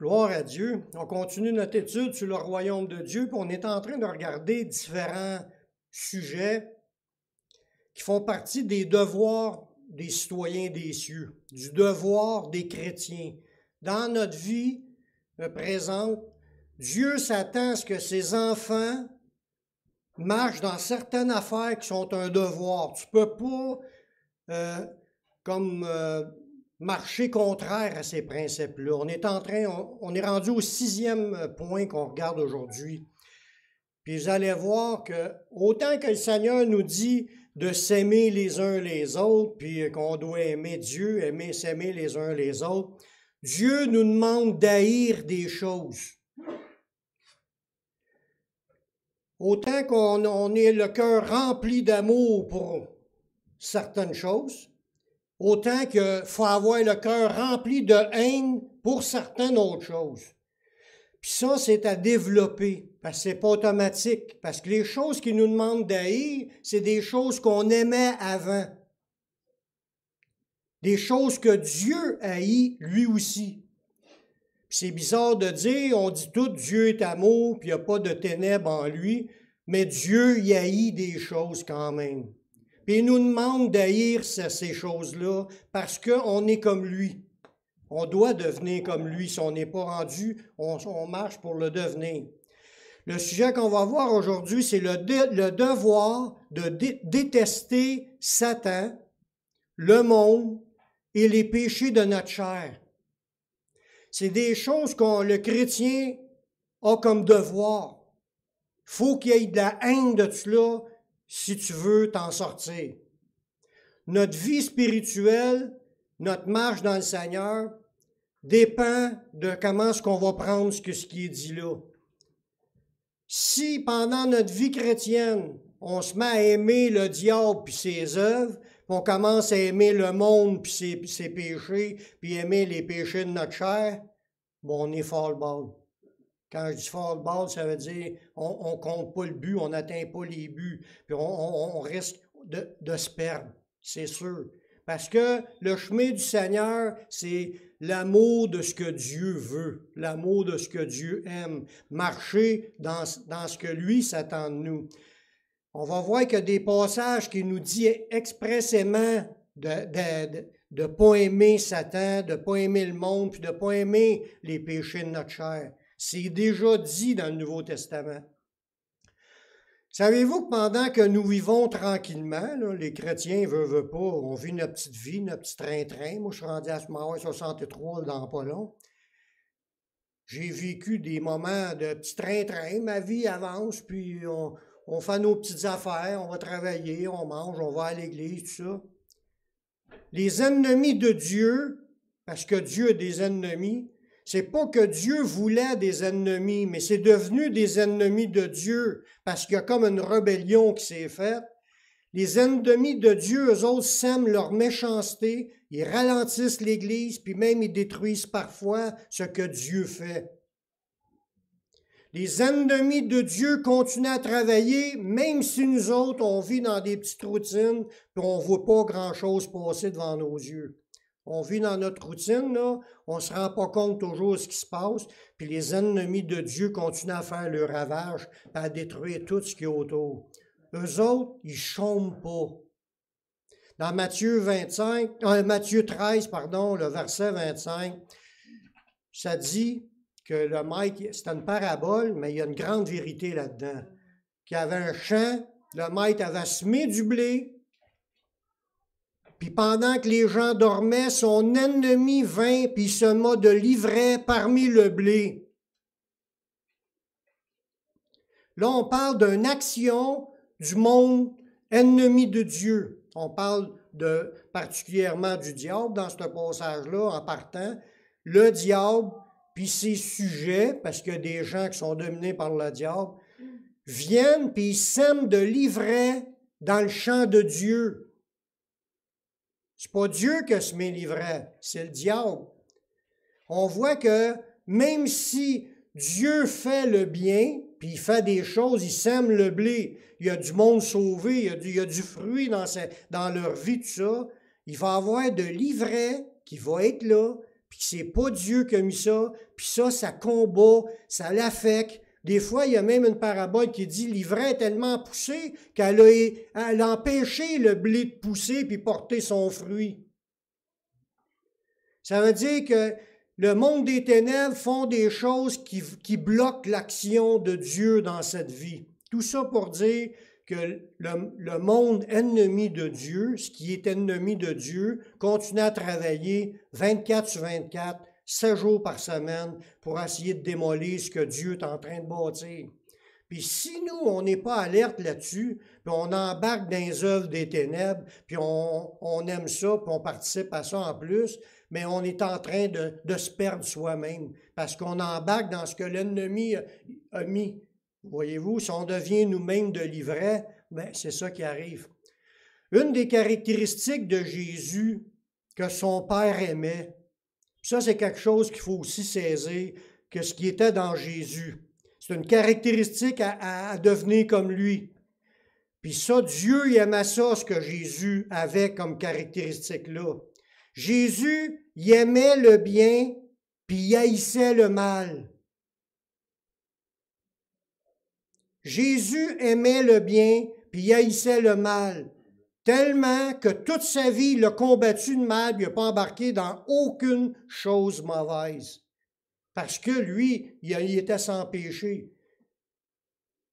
Gloire à Dieu. On continue notre étude sur le royaume de Dieu, puis on est en train de regarder différents sujets qui font partie des devoirs des citoyens des cieux, du devoir des chrétiens. Dans notre vie présente, Dieu s'attend à ce que ses enfants marchent dans certaines affaires qui sont un devoir. Tu ne peux pas, marcher contraire à ces principes-là. On est rendu au 6e point qu'on regarde aujourd'hui. Puis vous allez voir que autant que le Seigneur nous dit de s'aimer les uns les autres, puis qu'on doit aimer Dieu, s'aimer les uns les autres, Dieu nous demande d'haïr des choses. Autant qu'on ait le cœur rempli d'amour pour certaines choses, autant qu'il faut avoir le cœur rempli de haine pour certaines autres choses. Puis ça, c'est à développer, parce que c'est pas automatique. Parce que les choses qu'il nous demandent d'haïr, c'est des choses qu'on aimait avant. Des choses que Dieu haït lui aussi. Puis c'est bizarre de dire, on dit tout, Dieu est amour, puis il n'y a pas de ténèbres en lui, mais Dieu y haït des choses quand même. Puis il nous demande d'haïr ces choses-là parce qu'on est comme lui. On doit devenir comme lui. Si on n'est pas rendu, on marche pour le devenir. Le sujet qu'on va voir aujourd'hui, c'est le devoir de détester Satan, le monde et les péchés de notre chair. C'est des choses que le chrétien a comme devoir. Il faut qu'il y ait de la haine de cela si tu veux t'en sortir. Notre vie spirituelle, notre marche dans le Seigneur, dépend de comment est-ce qu'on va prendre ce qui est dit là. Si pendant notre vie chrétienne, on se met à aimer le diable puis ses œuvres, puis on commence à aimer le monde puis ses péchés, puis aimer les péchés de notre chair, bon, on est fall-ball. Quand je dis fall-ball, ça veut dire on compte pas le but, on n'atteint pas les buts, puis on risque de se perdre, c'est sûr. Parce que le chemin du Seigneur, c'est l'amour de ce que Dieu veut, l'amour de ce que Dieu aime, marcher dans ce que lui s'attend de nous. On va voir qu'il y a des passages qui nous disent expressément de ne pas aimer Satan, de ne pas aimer le monde, puis de ne pas aimer les péchés de notre chair. C'est déjà dit dans le Nouveau Testament. Savez-vous que pendant que nous vivons tranquillement, là, les chrétiens veulent pas, on vit notre petite vie, notre petit train-train. Moi, je suis rendu à ce moment 63 dans pas long. J'ai vécu des moments de petit train-train. Ma vie avance, puis on fait nos petites affaires, on va travailler, on mange, on va à l'église, tout ça. Les ennemis de Dieu, parce que Dieu a des ennemis, c'est pas que Dieu voulait des ennemis, mais c'est devenu des ennemis de Dieu, parce qu'il y a comme une rébellion qui s'est faite. Les ennemis de Dieu, eux autres, sèment leur méchanceté, ils ralentissent l'Église, puis même ils détruisent parfois ce que Dieu fait. Les ennemis de Dieu continuent à travailler, même si nous autres, on vit dans des petites routines, puis on ne voit pas grand-chose passer devant nos yeux. On vit dans notre routine, là, on ne se rend pas compte toujours de ce qui se passe, puis les ennemis de Dieu continuent à faire leur ravage, à détruire tout ce qui est autour. Eux autres, ils ne chôment pas. Dans Matthieu 13, le verset 25, ça dit que le maître, c'est une parabole, mais il y a une grande vérité là-dedans. Qu'il y avait un champ, le maître avait semé du blé, puis pendant que les gens dormaient, son ennemi vint puis sema de l'ivraie parmi le blé. Là, on parle d'une action du monde ennemi de Dieu. On parle particulièrement du diable dans ce passage-là, en partant. Le diable, puis ses sujets, parce qu'il y a des gens qui sont dominés par le diable, viennent puis ils sèment de l'ivraie dans le champ de Dieu. C'est pas Dieu qui a semé l'ivraie, c'est le diable. On voit que même si Dieu fait le bien, puis il fait des choses, il sème le blé, il y a du monde sauvé, il y a du fruit dans leur vie, tout ça, il va y avoir de l'ivraie qui va être là, puis que c'est pas Dieu qui a mis ça, puis ça combat, ça l'affecte. Des fois, il y a même une parabole qui dit l'ivraie est tellement poussée qu'elle a empêché le blé de pousser puis porter son fruit. Ça veut dire que le monde des ténèbres font des choses qui bloquent l'action de Dieu dans cette vie. Tout ça pour dire que le monde ennemi de Dieu, ce qui est ennemi de Dieu, continue à travailler 24 sur 24, 7 jours par semaine pour essayer de démolir ce que Dieu est en train de bâtir. Puis si nous, on n'est pas alerte là-dessus, puis on embarque dans les œuvres des ténèbres, puis on aime ça, puis on participe à ça en plus, mais on est en train de se perdre soi-même, parce qu'on embarque dans ce que l'ennemi a mis. Voyez-vous, si on devient nous-mêmes de l'ivraie, ben c'est ça qui arrive. Une des caractéristiques de Jésus que son Père aimait, ça c'est quelque chose qu'il faut aussi saisir, que ce qui était dans Jésus. C'est une caractéristique à devenir comme lui. Puis ça, Dieu il aimait ça, ce que Jésus avait comme caractéristique-là. Jésus, il aimait le bien, puis il haïssait le mal. Jésus aimait le bien, puis il haïssait le mal, tellement que toute sa vie, il a combattu le mal, puis il n'a pas embarqué dans aucune chose mauvaise. Parce que lui, il était sans péché.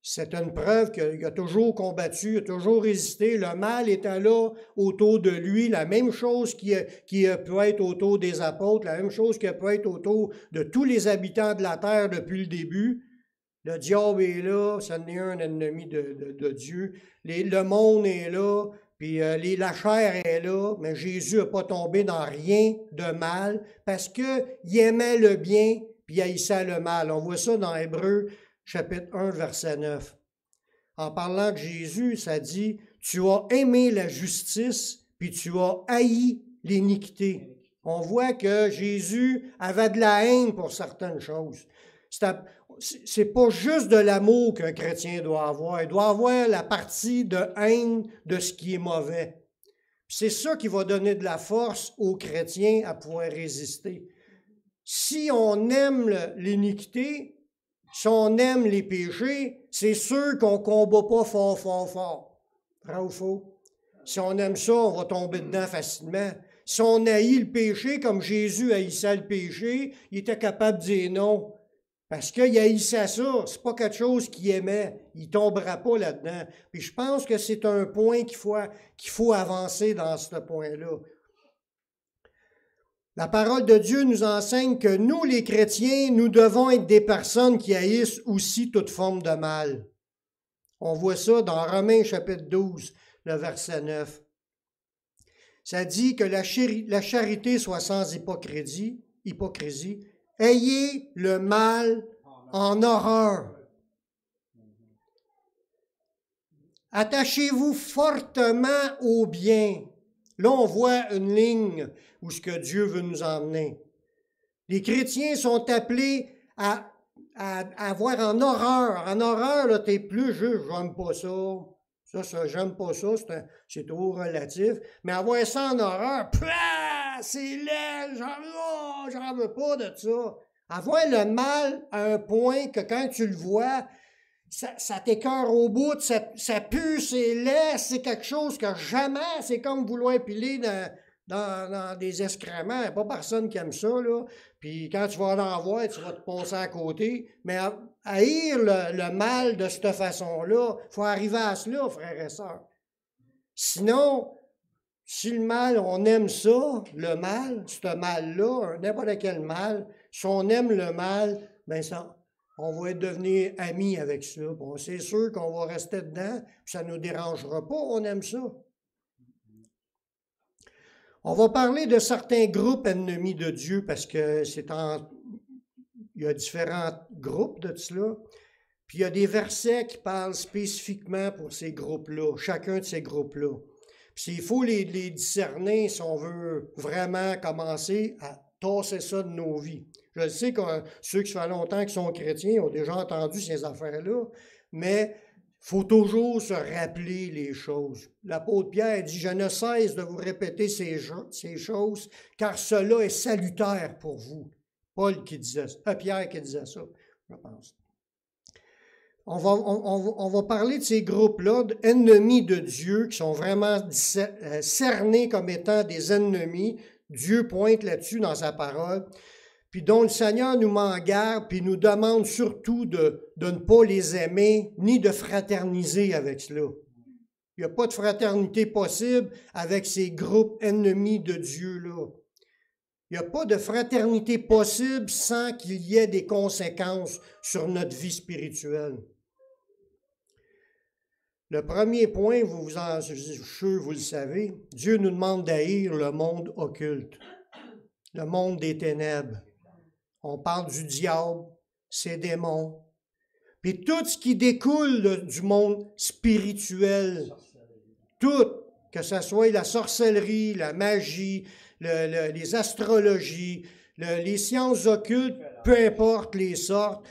C'est une preuve qu'il a toujours combattu, il a toujours résisté. Le mal était là autour de lui, la même chose qui peut être autour des apôtres, la même chose qui peut être autour de tous les habitants de la terre depuis le début. Le diable est là, ça n'est un ennemi de Dieu. Le monde est là, puis la chair est là, mais Jésus n'a pas tombé dans rien de mal parce qu'il aimait le bien, puis il haïssait le mal. On voit ça dans Hébreux, chapitre 1, verset 9. En parlant de Jésus, ça dit « Tu as aimé la justice, puis tu as haï l'iniquité. » On voit que Jésus avait de la haine pour certaines choses. C'est pas juste de l'amour qu'un chrétien doit avoir. Il doit avoir la partie de haine de ce qui est mauvais. C'est ça qui va donner de la force aux chrétiens à pouvoir résister. Si on aime l'iniquité, si on aime les péchés, c'est sûr qu'on ne combat pas fort. Vrai ou faux? Si on aime ça, on va tomber dedans facilement. Si on haït le péché, comme Jésus haïssait le péché, il était capable de dire non. Parce qu'il haïssait ça, c'est pas quelque chose qu'il aimait, il tombera pas là-dedans. Puis je pense que c'est un point qu'il faut avancer dans ce point-là. La parole de Dieu nous enseigne que nous, les chrétiens, nous devons être des personnes qui haïssent aussi toute forme de mal. On voit ça dans Romains chapitre 12, le verset 9. Ça dit que la charité soit sans hypocrisie. Ayez le mal en horreur. Attachez-vous fortement au bien. Là, on voit une ligne où ce que Dieu veut nous emmener. Les chrétiens sont appelés à avoir en horreur. En horreur, là, t'es plus juste, j'aime pas ça. Ça, j'aime pas ça, c'est trop relatif. Mais avoir ça en horreur, c'est laid, j'en veux pas de ça. Avoir le mal à un point que quand tu le vois, ça t'écœure au bout, ça pue, c'est laid, c'est quelque chose que jamais, c'est comme vouloir piler dans des excréments. Il n'y a pas personne qui aime ça, là. Puis quand tu vas en voir, tu vas te passer à côté. Mais haïr le mal de cette façon-là, il faut arriver à cela, frères et sœurs. Sinon, si le mal, on aime ça, le mal, ce mal-là, n'importe quel mal, si on aime le mal, ben ça, on va devenir amis avec ça. Bon, c'est sûr qu'on va rester dedans, puis ça ne nous dérangera pas, on aime ça. On va parler de certains groupes ennemis de Dieu parce que il y a différents groupes de cela. Puis il y a des versets qui parlent spécifiquement pour ces groupes-là, chacun de ces groupes-là. Puis il faut les discerner si on veut vraiment commencer à tasser ça de nos vies. Je sais que ceux qui font longtemps qu'ils sont chrétiens ont déjà entendu ces affaires-là, mais faut toujours se rappeler les choses. L'apôtre Pierre dit, « Je ne cesse de vous répéter ces choses, car cela est salutaire pour vous. » Paul qui disait ça, Pierre qui disait ça, je pense. On va parler de ces groupes-là, ennemis de Dieu, qui sont vraiment cernés comme étant des ennemis. Dieu pointe là-dessus dans sa parole, puis dont le Seigneur nous met en garde, puis nous demande surtout de ne pas les aimer, ni de fraterniser avec cela. Il n'y a pas de fraternité possible avec ces groupes ennemis de Dieu-là. Il n'y a pas de fraternité possible sans qu'il y ait des conséquences sur notre vie spirituelle. Le premier point, vous le savez, Dieu nous demande d'haïr le monde occulte, le monde des ténèbres. On parle du diable, ses démons, puis tout ce qui découle du monde spirituel, tout, que ce soit la sorcellerie, la magie, les astrologies, les sciences occultes, peu importe les sortes,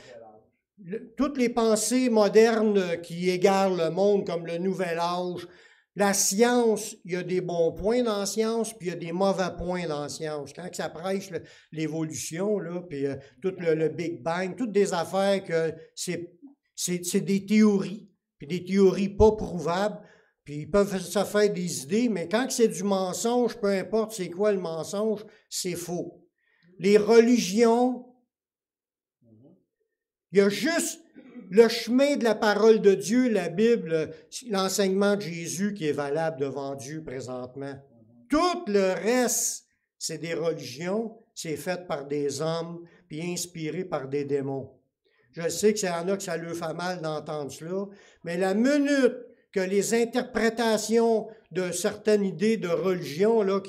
toutes les pensées modernes qui égarent le monde, comme le Nouvel Âge, la science, il y a des bons points dans la science, puis il y a des mauvais points dans la science. Quand ça prêche l'évolution, là, puis tout le Big Bang, toutes des affaires que c'est des théories, puis des théories pas prouvables, puis ils peuvent se faire des idées, mais quand c'est du mensonge, peu importe c'est quoi le mensonge, c'est faux. Les religions, il y a juste le chemin de la parole de Dieu, la Bible, l'enseignement de Jésus qui est valable devant Dieu présentement. Tout le reste, c'est des religions, c'est fait par des hommes, puis inspiré par des démons. Je sais que c'est en a que ça leur fait mal d'entendre cela, mais la minute que les interprétations de certaines idées de religion, là,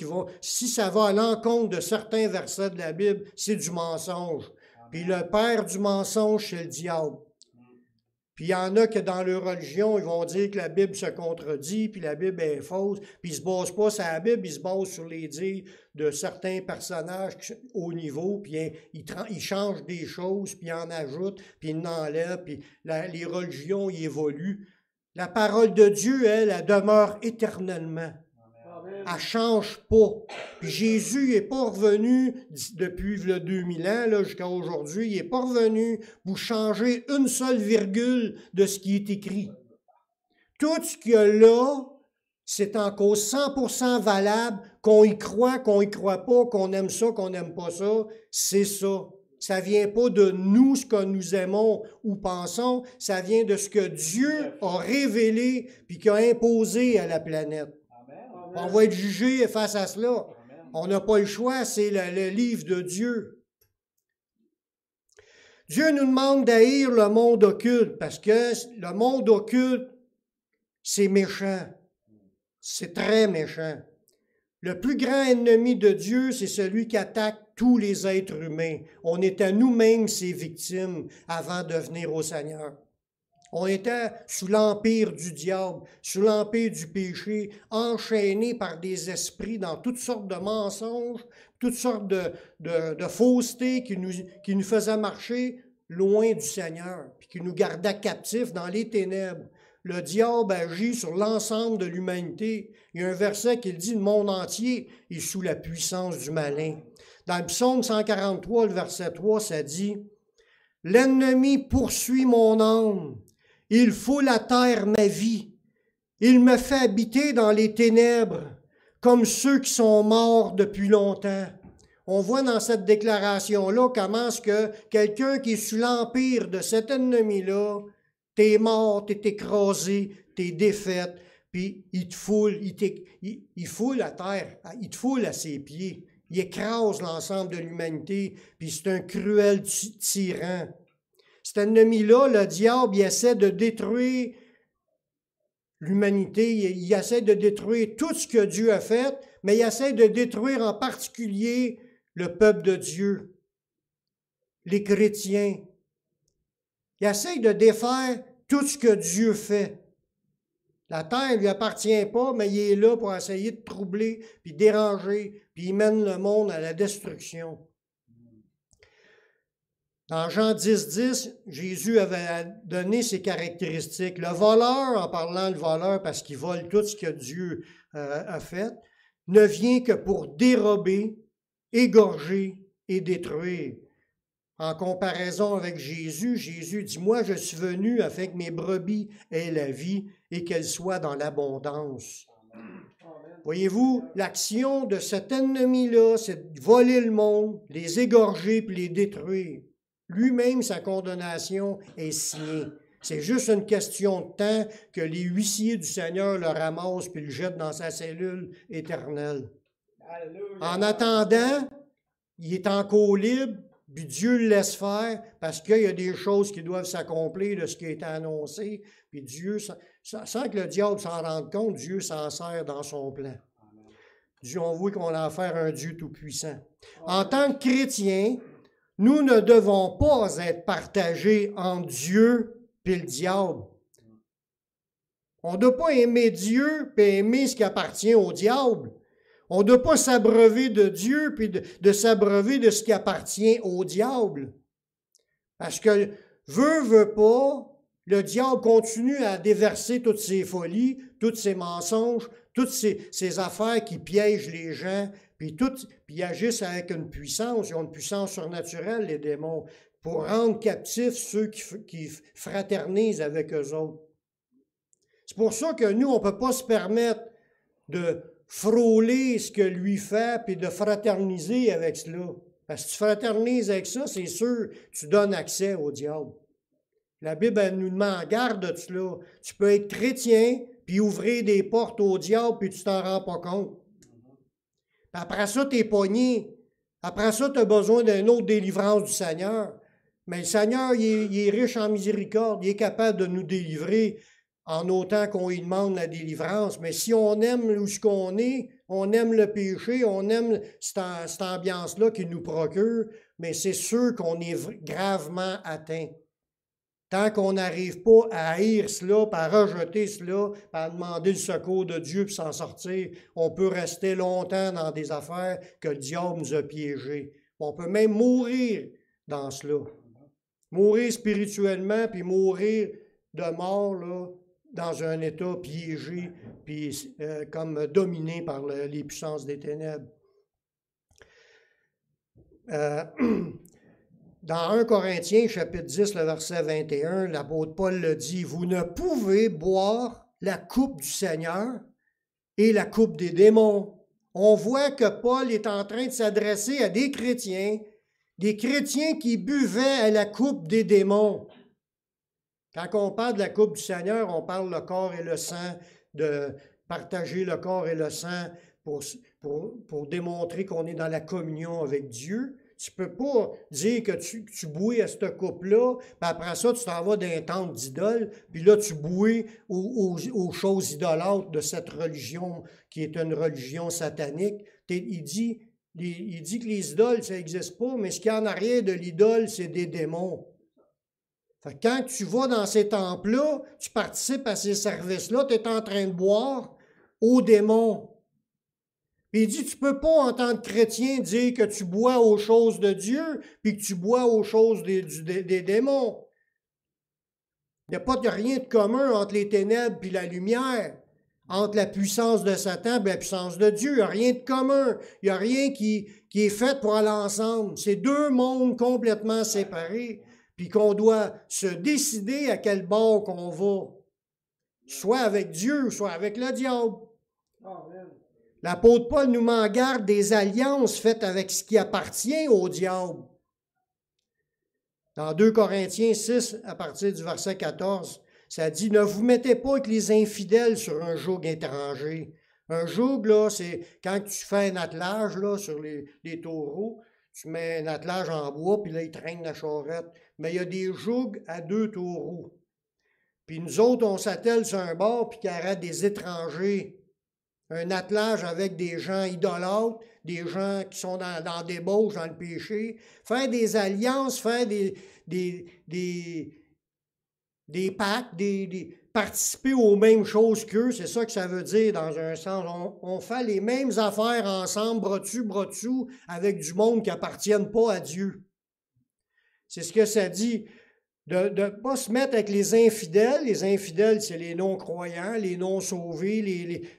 si ça va à l'encontre de certains versets de la Bible, c'est du mensonge. Puis le père du mensonge, c'est le diable. Puis il y en a que dans leur religion, ils vont dire que la Bible se contredit, puis la Bible est fausse, puis ils ne se basent pas sur la Bible, ils se basent sur les dires de certains personnages au niveau, puis ils changent des choses, puis ils en ajoutent, puis ils en enlèvent, puis les religions y évoluent. La parole de Dieu, elle demeure éternellement. Elle ne change pas. Puis Jésus n'est pas revenu depuis le 2000 ans là, jusqu'à aujourd'hui. Il n'est pas revenu pour changer une seule virgule de ce qui est écrit. Tout ce qu'il y a là, c'est encore 100% valable, qu'on y croit pas, qu'on aime ça, qu'on n'aime pas ça, c'est ça. Ça ne vient pas de nous, ce que nous aimons ou pensons, ça vient de ce que Dieu a révélé puis qu'il a imposé à la planète. On va être jugé face à cela. On n'a pas le choix, c'est le livre de Dieu. Dieu nous demande d'haïr le monde occulte parce que le monde occulte, c'est méchant. C'est très méchant. Le plus grand ennemi de Dieu, c'est celui qui attaque tous les êtres humains. On était nous-mêmes ses victimes avant de venir au Seigneur. On était sous l'empire du diable, sous l'empire du péché, enchaînés par des esprits dans toutes sortes de mensonges, toutes sortes de faussetés qui nous faisaient marcher loin du Seigneur, puis qui nous gardaient captifs dans les ténèbres. Le diable agit sur l'ensemble de l'humanité. Il y a un verset qui dit « Le monde entier est sous la puissance du malin ». Dans le psaume 143, le verset 3, ça dit « L'ennemi poursuit mon âme. Il foule à terre ma vie. Il me fait habiter dans les ténèbres, comme ceux qui sont morts depuis longtemps. » On voit dans cette déclaration-là comment est-ce que quelqu'un qui est sous l'empire de cet ennemi-là, t'es mort, t'es écrasé, t'es défaite, puis il te foule, il foule à terre, il te foule à ses pieds. Il écrase l'ensemble de l'humanité, puis c'est un cruel tyran. Cet ennemi-là, le diable, il essaie de détruire l'humanité, il essaie de détruire tout ce que Dieu a fait, mais il essaie de détruire en particulier le peuple de Dieu, les chrétiens. Il essaie de défaire tout ce que Dieu fait. La terre ne lui appartient pas, mais il est là pour essayer de troubler, puis déranger, puis il mène le monde à la destruction. Dans Jean 10, Jésus avait donné ses caractéristiques. Le voleur, en parlant de voleur parce qu'il vole tout ce que Dieu a fait, ne vient que pour dérober, égorger et détruire. En comparaison avec Jésus, Jésus dit, « Moi, je suis venu afin que mes brebis aient la vie et qu'elles soient dans l'abondance. » Voyez-vous, l'action de cet ennemi-là, c'est de voler le monde, les égorger puis les détruire. Lui-même, sa condamnation est signée. C'est juste une question de temps que les huissiers du Seigneur le ramassent puis le jettent dans sa cellule éternelle. Alléluia. En attendant, il est encore libre, puis Dieu le laisse faire parce qu'il y a des choses qui doivent s'accomplir de ce qui a été annoncé. Puis Dieu, sans que le diable s'en rende compte, Dieu s'en sert dans son plan. Dieu, on voit qu'on a affaire à un Dieu tout-puissant. En tant que chrétiens, nous ne devons pas être partagés entre Dieu et le diable. On ne doit pas aimer Dieu et aimer ce qui appartient au diable. On ne doit pas s'abreuver de Dieu puis de s'abreuver de ce qui appartient au diable. Parce que, veut pas, le diable continue à déverser toutes ses folies, tous ses mensonges, toutes ces affaires qui piègent les gens, puis ils agissent avec une puissance, ils ont une puissance surnaturelle, les démons, pour rendre captifs ceux qui fraternisent avec eux autres. C'est pour ça que nous, on ne peut pas se permettre de frôler ce que lui fait, puis de fraterniser avec cela. Parce que tu fraternises avec ça, c'est sûr, tu donnes accès au diable. La Bible, elle nous demande, garde de cela. Tu peux être chrétien, puis ouvrir des portes au diable, puis tu t'en rends pas compte. Puis après ça, tu es pogné. Après ça, tu as besoin d'une autre délivrance du Seigneur. Mais le Seigneur, il est riche en miséricorde. Il est capable de nous délivrer en autant qu'on lui demande la délivrance. Mais si on aime où ce qu'on est, on aime le péché, on aime cette ambiance-là qu'il nous procure, mais c'est sûr qu'on est gravement atteint. Tant qu'on n'arrive pas à haïr cela, à rejeter cela, à demander le secours de Dieu pour s'en sortir, on peut rester longtemps dans des affaires que le diable nous a piégées. On peut même mourir dans cela. Mourir spirituellement, puis mourir de mort, là, dans un état piégé, puis comme dominé par les puissances des ténèbres. Dans 1 Corinthiens, chapitre 10, le verset 21, l'apôtre Paul le dit, « Vous ne pouvez boire la coupe du Seigneur et la coupe des démons. » On voit que Paul est en train de s'adresser à des chrétiens qui buvaient à la coupe des démons. Quand on parle de la coupe du Seigneur, on parle le corps et le sang, de partager le corps et le sang pour démontrer qu'on est dans la communion avec Dieu. Tu ne peux pas dire que tu bouilles à cette coupe-là, puis après ça, tu t'en vas dans un temple d'idoles, puis là, tu bouilles aux choses idolâtres de cette religion qui est une religion satanique. Il dit que les idoles, ça n'existe pas, mais ce qu'il y a en arrière de l'idole, c'est des démons. Fait que quand tu vas dans ces temples-là, tu participes à ces services-là, tu es en train de boire aux démons. Puis il dit, tu ne peux pas, en tant que chrétien, dire que tu bois aux choses de Dieu, puis que tu bois aux choses des démons. Il n'y a pas rien de commun entre les ténèbres et la lumière, entre la puissance de Satan et la puissance de Dieu. Il n'y a rien de commun. Il n'y a rien qui est fait pour aller ensemble. C'est deux mondes complètement séparés, puis qu'on doit se décider à quel bord qu'on va, soit avec Dieu, soit avec le diable. Amen. L'apôtre Paul nous met en garde des alliances faites avec ce qui appartient au diable. Dans 2 Corinthiens 6, à partir du verset 14, ça dit « Ne vous mettez pas avec les infidèles sur un joug étranger. » Un joug, là, c'est quand tu fais un attelage là, sur les taureaux, tu mets un attelage en bois, puis là, il traîne la charrette. Mais il y a des jougs à 2 taureaux. Puis nous autres, on s'attelle sur un bord, puis qu'il y aura des étrangers. Un attelage avec des gens idolâtres, des gens qui sont dans des débauche, dans le péché. Faire des alliances, faire des pactes, participer aux mêmes choses qu'eux, c'est ça que ça veut dire dans un sens. On fait les mêmes affaires ensemble, bras dessus, avec du monde qui n'appartiennent pas à Dieu. C'est ce que ça dit. De ne pas se mettre avec les infidèles. Les infidèles, c'est les non-croyants, les non-sauvés,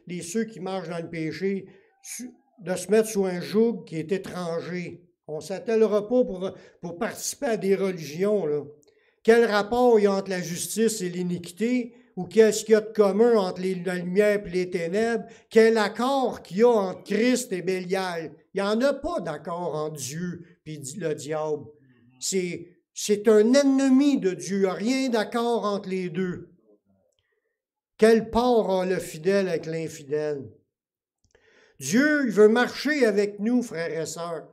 les ceux qui marchent dans le péché. De se mettre sous un joug qui est étranger. On ne s'attellera pas pour participer à des religions, là. Quel rapport il y a entre la justice et l'iniquité? Ou qu'est-ce qu'il y a de commun entre la lumière et les ténèbres? Quel accord qu'il y a entre Christ et Bélial? Il n'y en a pas d'accord entre Dieu et le diable. C'est un ennemi de Dieu. Il n'y a rien d'accord entre les deux. Quelle part a le fidèle avec l'infidèle? Dieu, il veut marcher avec nous, frères et sœurs.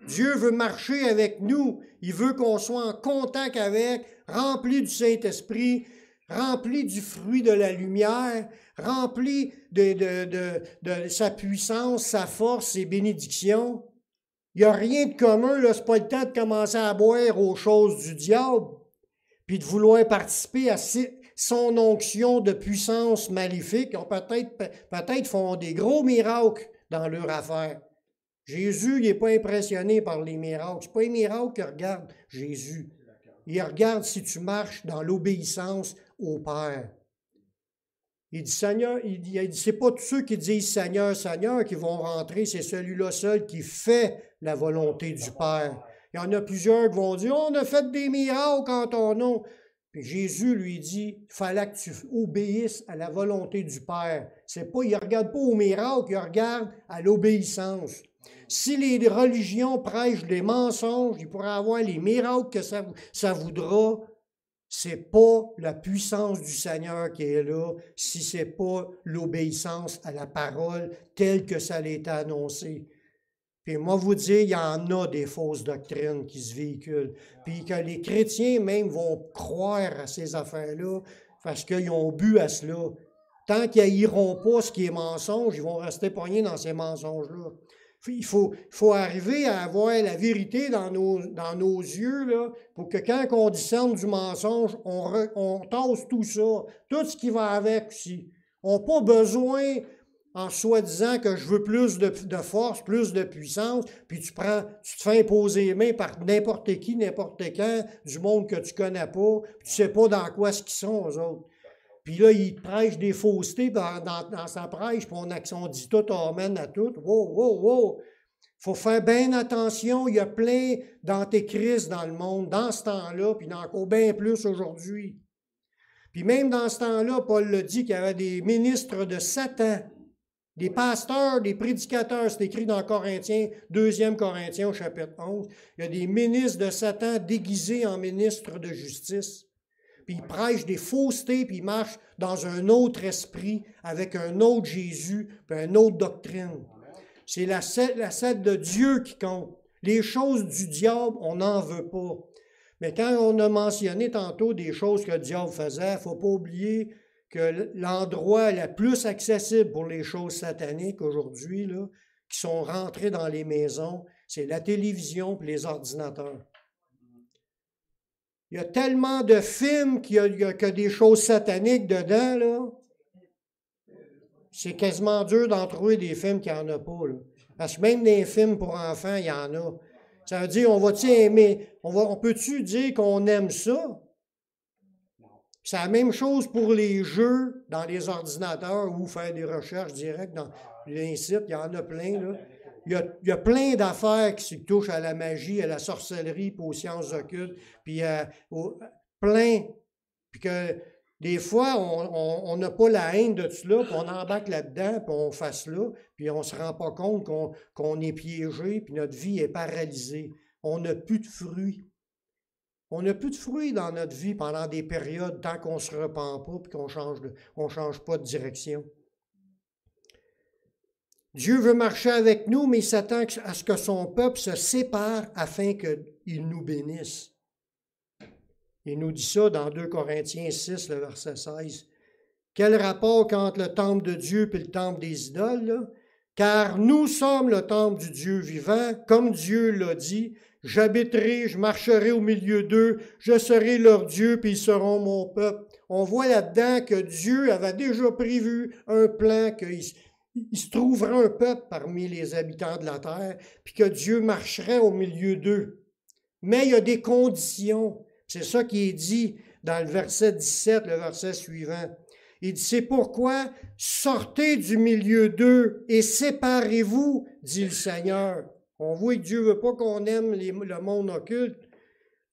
Dieu veut marcher avec nous. Il veut qu'on soit en contact avec, rempli du Saint-Esprit, rempli du fruit de la lumière, rempli de sa puissance, sa force, ses bénédictions. Il n'y a rien de commun, là. Ce n'est pas le temps de commencer à boire aux choses du diable, puis de vouloir participer à son onction de puissance maléfique. Peut-être font des gros miracles dans leur affaire. Jésus, il n'est pas impressionné par les miracles. Ce n'est pas les miracles qu'il regarde, Jésus. Il regarde si tu marches dans l'obéissance au Père. Il dit, Seigneur, il dit, c'est pas tous ceux qui disent Seigneur, Seigneur qui vont rentrer, c'est celui-là seul qui fait la volonté du Père. Il y en a plusieurs qui vont dire, on a fait des miracles en ton nom. Puis Jésus lui dit, il fallait que tu obéisses à la volonté du Père. C'est pas, il ne regarde pas au miracle, il regarde à l'obéissance. Si les religions prêchent des mensonges, il pourrait avoir les miracles que ça voudra. C'est pas la puissance du Seigneur qui est là, si c'est pas l'obéissance à la parole telle que ça a été annoncé. Puis moi, vous dire, il y en a des fausses doctrines qui se véhiculent. Puis que les chrétiens même vont croire à ces affaires-là parce qu'ils ont bu à cela. Tant qu'ils n'haïront pas ce qui est mensonge, ils vont rester poignés dans ces mensonges-là. Il faut arriver à avoir la vérité dans nos yeux, là, pour que quand on discerne du mensonge, on tasse tout ça, tout ce qui va avec aussi. On n'a pas besoin, en soi-disant que je veux plus de force, plus de puissance, puis tu te fais imposer les mains par n'importe qui, n'importe quand, du monde que tu ne connais pas, puis tu ne sais pas dans quoi ce qu'ils sont, eux autres. Puis là, il prêche des faussetés dans sa prêche, puis on dit tout amen à tout. Wow! Il faut faire bien attention. Il y a plein d'antéchrists dans le monde, dans ce temps-là, puis encore bien plus aujourd'hui. Puis même dans ce temps-là, Paul le dit qu'il y avait des ministres de Satan, des pasteurs, des prédicateurs. C'est écrit dans Corinthiens, 2 Corinthiens au chapitre 11. Il y a des ministres de Satan déguisés en ministres de justice. Puis ils prêchent des faussetés, puis ils marchent dans un autre esprit, avec un autre Jésus, puis une autre doctrine. C'est la scène de Dieu qui compte. Les choses du diable, on n'en veut pas. Mais quand on a mentionné tantôt des choses que le diable faisait, il ne faut pas oublier que l'endroit le plus accessible pour les choses sataniques aujourd'hui, là, qui sont rentrées dans les maisons, c'est la télévision et les ordinateurs. Il y a tellement de films qu'il y a que des choses sataniques dedans, là. C'est quasiment dur d'en trouver des films qu'il n'y en a pas, là. Parce que même des films pour enfants, il y en a. Ça veut dire, on va-tu aimer? On peut-tu dire qu'on aime ça? C'est la même chose pour les jeux dans les ordinateurs ou faire des recherches directes dans les sites. Il y en a plein, là. Il y a plein d'affaires qui touchent à la magie, à la sorcellerie, puis aux sciences occultes, puis plein. Puis que des fois, on n'a pas la haine de cela, puis on embarque là-dedans, puis on fait cela, puis on ne se rend pas compte qu'on est piégé, puis notre vie est paralysée. On n'a plus de fruits. On n'a plus de fruits dans notre vie pendant des périodes tant qu'on ne se repent pas, puis qu'on change pas de direction. Dieu veut marcher avec nous, mais il s'attend à ce que son peuple se sépare afin qu'il nous bénisse. Il nous dit ça dans 2 Corinthiens 6, le verset 16. Quel rapport entre le temple de Dieu et le temple des idoles, là? Car nous sommes le temple du Dieu vivant, comme Dieu l'a dit. J'habiterai, je marcherai au milieu d'eux, je serai leur Dieu, puis ils seront mon peuple. On voit là-dedans que Dieu avait déjà prévu un plan, qu'il se trouverait un peuple parmi les habitants de la terre, puis que Dieu marcherait au milieu d'eux. Mais il y a des conditions. C'est ça qui est dit dans le verset 17, le verset suivant. Il dit, c'est pourquoi sortez du milieu d'eux et séparez-vous, dit le Seigneur. On voit que Dieu ne veut pas qu'on aime le monde occulte.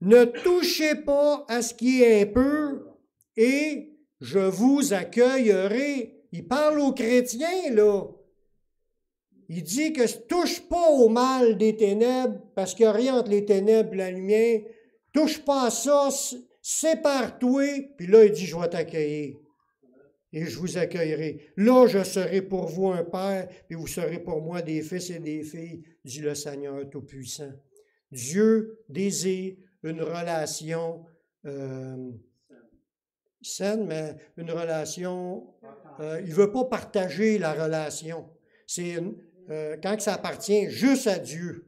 Ne touchez pas à ce qui est impur et je vous accueillerai. Il parle aux chrétiens, là. Il dit que touche pas au mal des ténèbres, parce qu'il n'y a rien entre les ténèbres et la lumière. Touche pas à ça, sépare-toi. Puis là, il dit, je vais t'accueillir. Et je vous accueillerai. Là, je serai pour vous un père, puis vous serez pour moi des fils et des filles, dit le Seigneur Tout-Puissant. Dieu désire une relation saine, mais une relation... il ne veut pas partager la relation. C'est quand ça appartient juste à Dieu.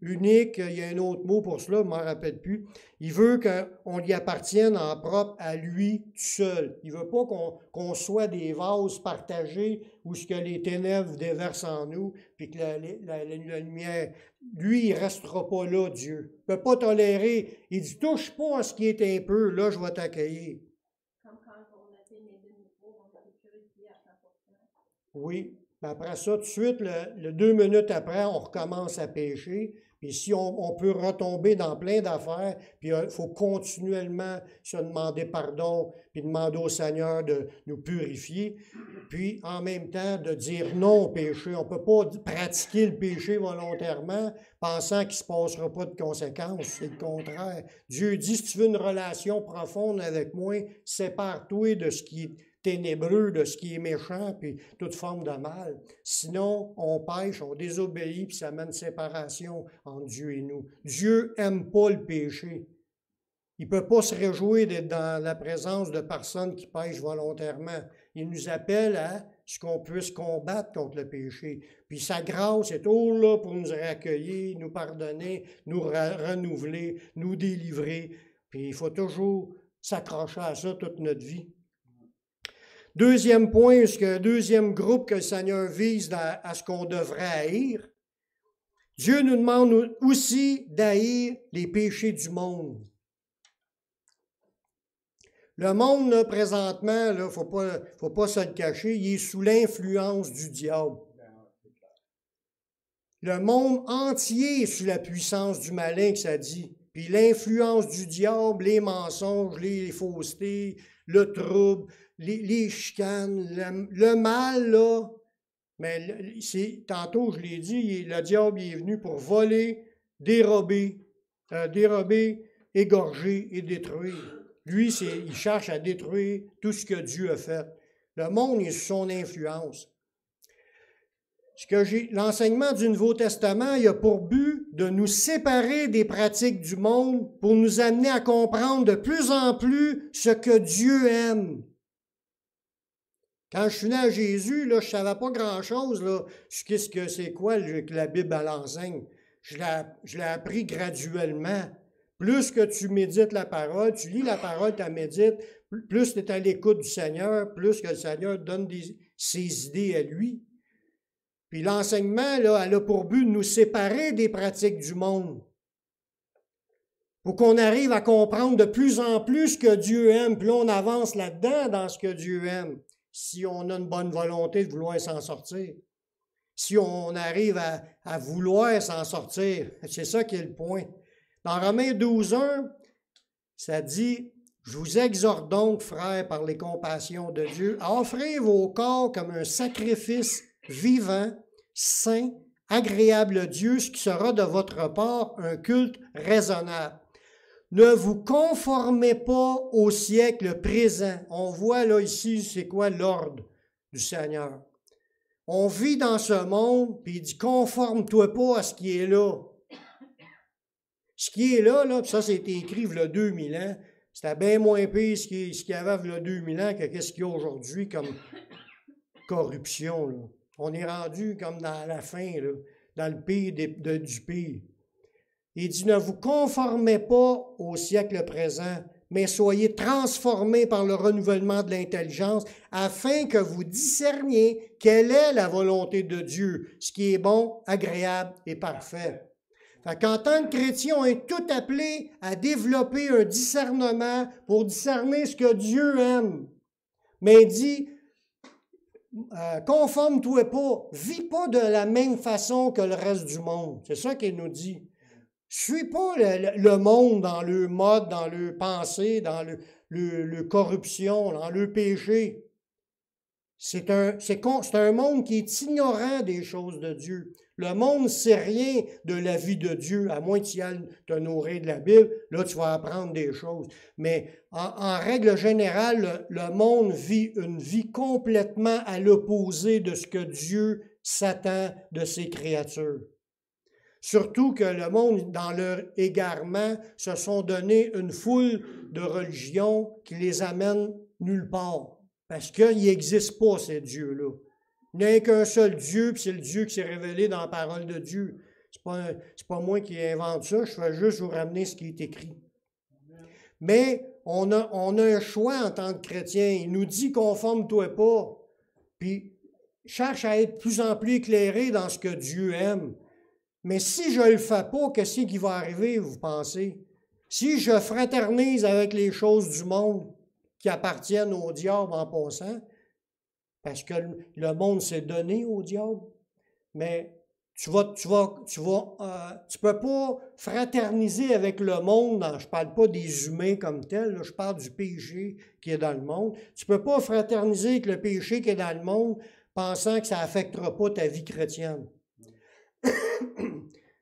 Unique, il y a un autre mot pour cela, je ne m'en rappelle plus. Il veut qu'on lui appartienne en propre à lui tout seul. Il ne veut pas qu'on soit des vases partagés où ce que les ténèbres déversent en nous, puis que la lumière, lui, il ne restera pas là, Dieu. Il ne peut pas tolérer. Il dit, touche pas à ce qui est un peu, là, je vais t'accueillir. Comme quand on a fait les 2 micros, on a été purifié à 100%. Oui. Après ça, tout de suite, 2 minutes après, on recommence à pécher. Puis si on peut retomber dans plein d'affaires, puis il faut continuellement se demander pardon, puis demander au Seigneur de nous purifier, puis en même temps de dire non au péché. On ne peut pas pratiquer le péché volontairement pensant qu'il ne se passera pas de conséquences. C'est le contraire. Dieu dit, si tu veux une relation profonde avec moi, sépare-toi de ce qui est ténébreux, de ce qui est méchant, puis toute forme de mal. Sinon, on pêche, on désobéit, puis ça mène séparation entre Dieu et nous. Dieu n'aime pas le péché. Il ne peut pas se réjouir d'être dans la présence de personnes qui pêchent volontairement. Il nous appelle à ce qu'on puisse combattre contre le péché. Puis sa grâce est toujours là pour nous accueillir, nous pardonner, nous renouveler, nous délivrer. Puis il faut toujours s'accrocher à ça toute notre vie. Deuxième point, deuxième groupe que le Seigneur vise à ce qu'on devrait haïr, Dieu nous demande aussi d'haïr les péchés du monde. Le monde, là, présentement, il ne faut pas se le cacher, il est sous l'influence du diable. Le monde entier est sous la puissance du malin, que ça dit. Puis l'influence du diable, les mensonges, les faussetés, le trouble, les chicanes, le mal, là, mais tantôt je l'ai dit, le diable il est venu pour voler, dérober, égorger et détruire. Lui, il cherche à détruire tout ce que Dieu a fait. Le monde est sous son influence. L'enseignement du Nouveau Testament, il a pour but de nous séparer des pratiques du monde pour nous amener à comprendre de plus en plus ce que Dieu aime. Quand je suis venu à Jésus, là, je ne savais pas grand-chose là, sur que c'est quoi que la Bible l'enseigne. Je l'ai appris graduellement. Plus que tu médites la parole, tu lis la parole, tu la médites, plus tu es à l'écoute du Seigneur, plus que le Seigneur donne ses idées à lui. Puis l'enseignement, là, elle a pour but de nous séparer des pratiques du monde. Pour qu'on arrive à comprendre de plus en plus ce que Dieu aime. Puis là, on avance là-dedans dans ce que Dieu aime. Si on a une bonne volonté de vouloir s'en sortir. Si on arrive à vouloir s'en sortir. C'est ça qui est le point. Dans Romains 12:1, ça dit, « Je vous exhorte donc, frères, par les compassions de Dieu, à offrir vos corps comme un sacrifice vivant, saint, agréable à Dieu, ce qui sera de votre part un culte raisonnable. Ne vous conformez pas au siècle présent. » On voit là ici, c'est quoi l'ordre du Seigneur. On vit dans ce monde, puis il dit, conforme-toi pas à ce qui est là. Ce qui est là, puis ça, c'était écrit il y a 2000 ans. C'était bien moins pire ce qu'il y avait il y a 2000 ans que ce qu'il y a aujourd'hui comme corruption. Là. On est rendu comme dans la fin, là, dans le pire du pire. Il dit, ne vous conformez pas au siècle présent, mais soyez transformés par le renouvellement de l'intelligence, afin que vous discerniez quelle est la volonté de Dieu, ce qui est bon, agréable et parfait. Fait qu'en tant que chrétien, on est tout appelé à développer un discernement pour discerner ce que Dieu aime. Mais il dit, conforme-toi pas, vis pas de la même façon que le reste du monde. C'est ça qu'il nous dit. Suis pas le monde dans le mode, dans le pensée, dans le corruption, dans le péché. C'est un monde qui est ignorant des choses de Dieu. Le monde ne sait rien de la vie de Dieu, à moins que tu ailles te nourrir de la Bible. Là, tu vas apprendre des choses. Mais en règle générale, le monde vit une vie complètement à l'opposé de ce que Dieu s'attend de ses créatures. Surtout que le monde, dans leur égarement, se sont donné une foule de religions qui les amènent nulle part. Parce qu'il n'existe pas, ces dieux-là. Il n'y a qu'un seul Dieu, puis c'est le Dieu qui s'est révélé dans la parole de Dieu. C'est pas moi qui invente ça, je fais juste vous ramener ce qui est écrit. Mais on a un choix en tant que chrétien. Il nous dit « conforme-toi pas », puis cherche à être de plus en plus éclairé dans ce que Dieu aime. Mais si je ne le fais pas, qu'est-ce qui va arriver, vous pensez? Si je fraternise avec les choses du monde qui appartiennent au diable en passant, parce que le monde s'est donné au diable, mais tu peux pas fraterniser avec le monde, je ne parle pas des humains comme tels, là, je parle du péché qui est dans le monde. Tu ne peux pas fraterniser avec le péché qui est dans le monde pensant que ça n'affectera pas ta vie chrétienne.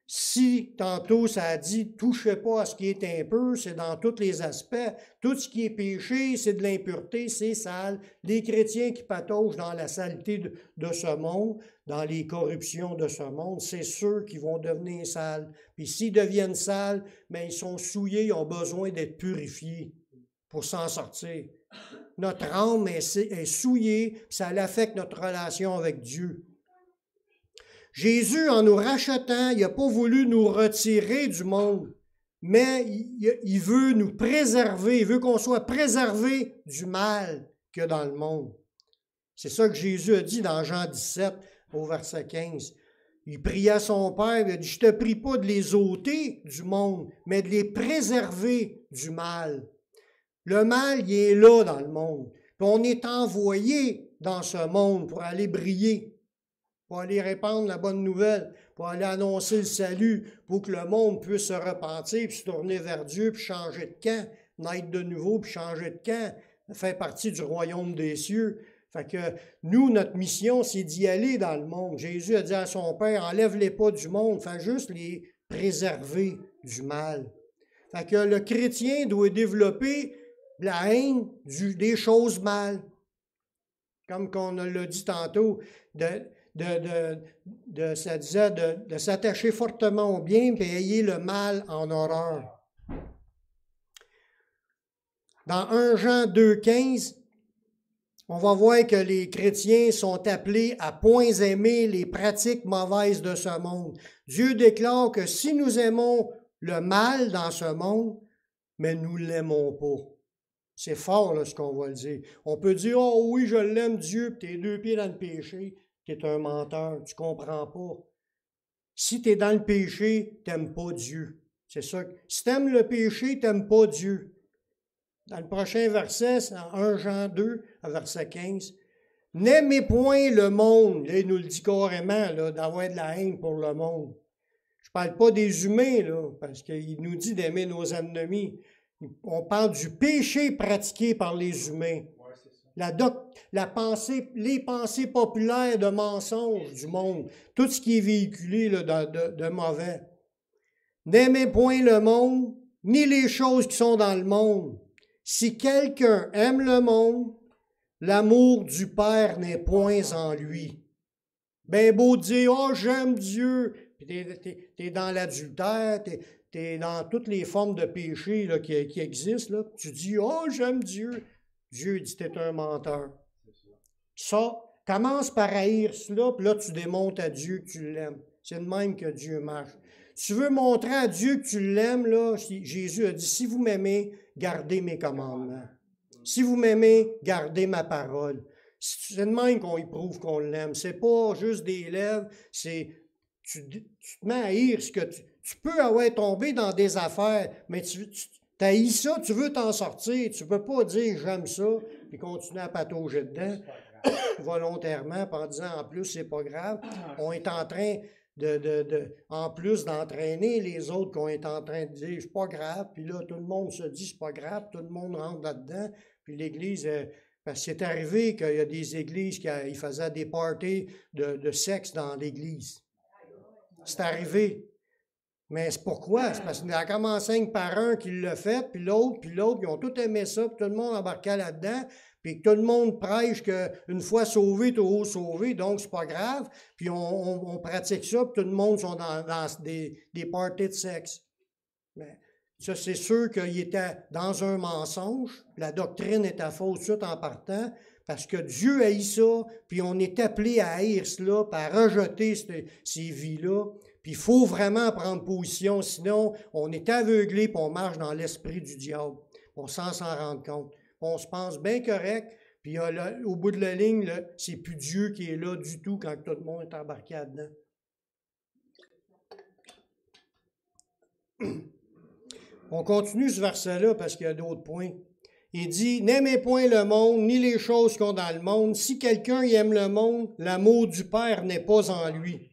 Si, tantôt, ça a dit « touchez pas à ce qui est impur », c'est dans tous les aspects. Tout ce qui est péché, c'est de l'impureté, c'est sale. Les chrétiens qui pataugent dans la saleté de ce monde, dans les corruptions de ce monde, c'est ceux qui vont devenir sales. Puis s'ils deviennent sales, mais ils sont souillés, ils ont besoin d'être purifiés pour s'en sortir. Notre âme est souillée, ça affecte notre relation avec Dieu. Jésus, en nous rachetant, il n'a pas voulu nous retirer du monde, mais il veut nous préserver, il veut qu'on soit préservé du mal qu'il y a dans le monde. C'est ça que Jésus a dit dans Jean 17, au verset 15. Il priait à son Père, il a dit « Je ne te prie pas de les ôter du monde, mais de les préserver du mal. » Le mal, il est là dans le monde. Puis on est envoyé dans ce monde pour aller briller, pour aller répandre la bonne nouvelle, pour aller annoncer le salut, pour que le monde puisse se repentir, puis se tourner vers Dieu, puis changer de camp, naître de nouveau, puis changer de camp, faire partie du royaume des cieux. Fait que nous, notre mission, c'est d'y aller dans le monde. Jésus a dit à son Père, enlève-les pas du monde, fais juste les préserver du mal. Fait que le chrétien doit développer la haine des choses mal. Comme on l'a dit tantôt, ça disait de s'attacher fortement au bien et ayer le mal en horreur. Dans 1 Jean 2,15, on va voir que les chrétiens sont appelés à point aimer les pratiques mauvaises de ce monde. Dieu déclare que si nous aimons le mal dans ce monde, mais nous ne l'aimons pas. C'est fort là, ce qu'on va le dire. On peut dire « Oh oui, je l'aime Dieu, puis t'es 2 pieds dans le péché. » Tu es un menteur, tu ne comprends pas. Si tu es dans le péché, tu n'aimes pas Dieu. C'est ça. Si tu aimes le péché, tu n'aimes pas Dieu. Dans le prochain verset, c'est en 1 Jean 2, verset 15. « N'aimez point le monde. » Là, il nous le dit carrément, là, d'avoir de la haine pour le monde. Je ne parle pas des humains, là, parce qu'il nous dit d'aimer nos ennemis. On parle du péché pratiqué par les humains. Les pensées populaires de mensonges du monde, tout ce qui est véhiculé là, de mauvais. N'aimez point le monde, ni les choses qui sont dans le monde. Si quelqu'un aime le monde, l'amour du Père n'est point en lui. Ben beau dire, oh j'aime Dieu, puis t'es dans l'adultère, t'es dans toutes les formes de péché là, qui existent, là. Tu dis, oh j'aime Dieu. Dieu dit, t'es un menteur. Ça, commence par haïr cela, puis là, tu démontres à Dieu que tu l'aimes. C'est de même que Dieu marche. Tu veux montrer à Dieu que tu l'aimes, là, Jésus a dit, si vous m'aimez, gardez mes commandements. Si vous m'aimez, gardez ma parole. C'est de même qu'on y prouve qu'on l'aime. C'est pas juste des lèvres, c'est tu te mets à haïr ce que tu peux avoir tombé dans des affaires, mais tu haïs ça, tu veux t'en sortir. Tu ne peux pas dire j'aime ça, puis continuer à patauger dedans volontairement, en disant en plus, c'est pas grave. On est en train en plus d'entraîner les autres qu'on est en train de dire c'est pas grave, puis là, tout le monde se dit c'est pas grave, tout le monde rentre là-dedans, puis l'Église, parce que c'est arrivé qu'il y a des églises qui ils faisaient des parties de sexe dans l'Église. C'est arrivé. Mais c'est pourquoi? C'est parce qu'il a commencé par un qui l'a fait, puis l'autre, ils ont tout aimé ça, puis tout le monde embarquait là-dedans, puis tout le monde prêche qu'une fois sauvé, toujours sauvé, donc c'est pas grave, puis on pratique ça, puis tout le monde sont dans des parties de sexe. Mais ça, c'est sûr qu'il était dans un mensonge, la doctrine était fausse tout en partant, parce que Dieu haït ça, puis on est appelé à haïr cela, puis à rejeter ces vies-là. Puis il faut vraiment prendre position, sinon on est aveuglé puis on marche dans l'esprit du diable. On s'en rendre compte. On se pense bien correct, puis au bout de la ligne, c'est plus Dieu qui est là du tout quand tout le monde est embarqué là-dedans. On continue ce verset-là parce qu'il y a d'autres points. Il dit, « N'aimez point le monde, ni les choses qu'on dans le monde. Si quelqu'un aime le monde, l'amour du Père n'est pas en lui.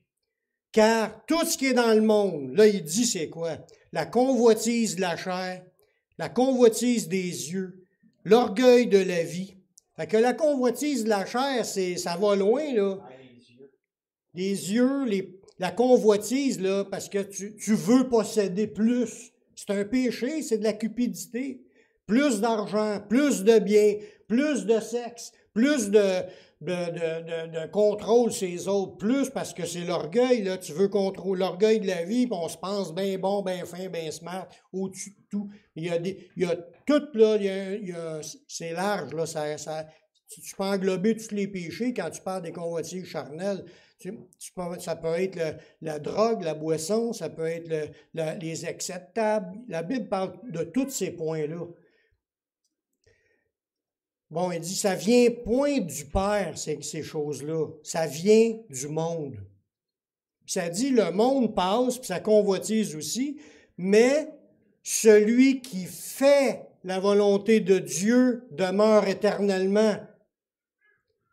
Car tout ce qui est dans le monde, là, il dit c'est quoi? La convoitise de la chair, la convoitise des yeux, l'orgueil de la vie. » Fait que la convoitise de la chair, ça va loin, là. Les yeux, la convoitise, là, parce que tu veux posséder plus. C'est un péché, c'est de la cupidité. Plus d'argent, plus de biens, plus de sexe, plus de contrôle ces autres, plus parce que c'est l'orgueil, là, tu veux contrôler l'orgueil de la vie, puis on se pense bien bon, bien fin, bien smart, au-dessus de tout. Il y a tout, là, c'est large, là, tu peux englober tous les péchés quand tu parles des convoitises charnelles. Ça peut être la drogue, la boisson, ça peut être les excès de table. La Bible parle de tous ces points-là. Bon, il dit, ça vient point du Père, ces choses-là. Ça vient du monde. Puis ça dit, le monde passe, puis ça convoitise aussi, mais celui qui fait la volonté de Dieu demeure éternellement.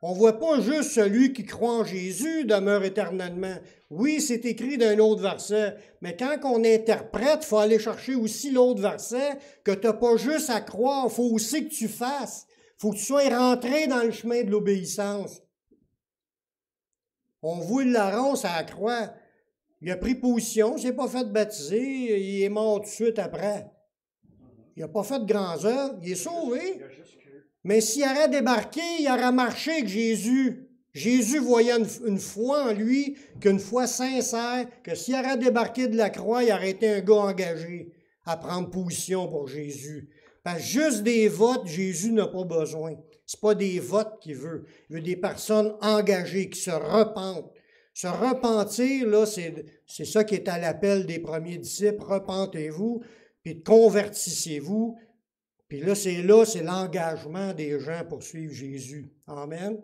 On ne voit pas juste celui qui croit en Jésus demeure éternellement. Oui, c'est écrit dans un autre verset, mais quand on interprète, il faut aller chercher aussi l'autre verset, que tu n'as pas juste à croire, il faut aussi que tu fasses. Il faut que tu sois rentré dans le chemin de l'obéissance. On voit le larron, ça la croix. Il a pris position, il ne s'est pas fait baptiser, il est mort tout de suite après. Il n'a pas fait de grands œuvres, il est sauvé. Mais s'il aurait débarqué, il aurait marché avec Jésus. Jésus voyait une foi en lui, qu'une foi sincère, que s'il aurait débarqué de la croix, il aurait été un gars engagé à prendre position pour Jésus. Parce que juste des votes, Jésus n'a pas besoin. Ce n'est pas des votes qu'il veut. Il veut des personnes engagées qui se repentent. Se repentir, là, c'est ça qui est à l'appel des premiers disciples. Repentez-vous, puis convertissez-vous. Puis là, c'est l'engagement des gens pour suivre Jésus. Amen.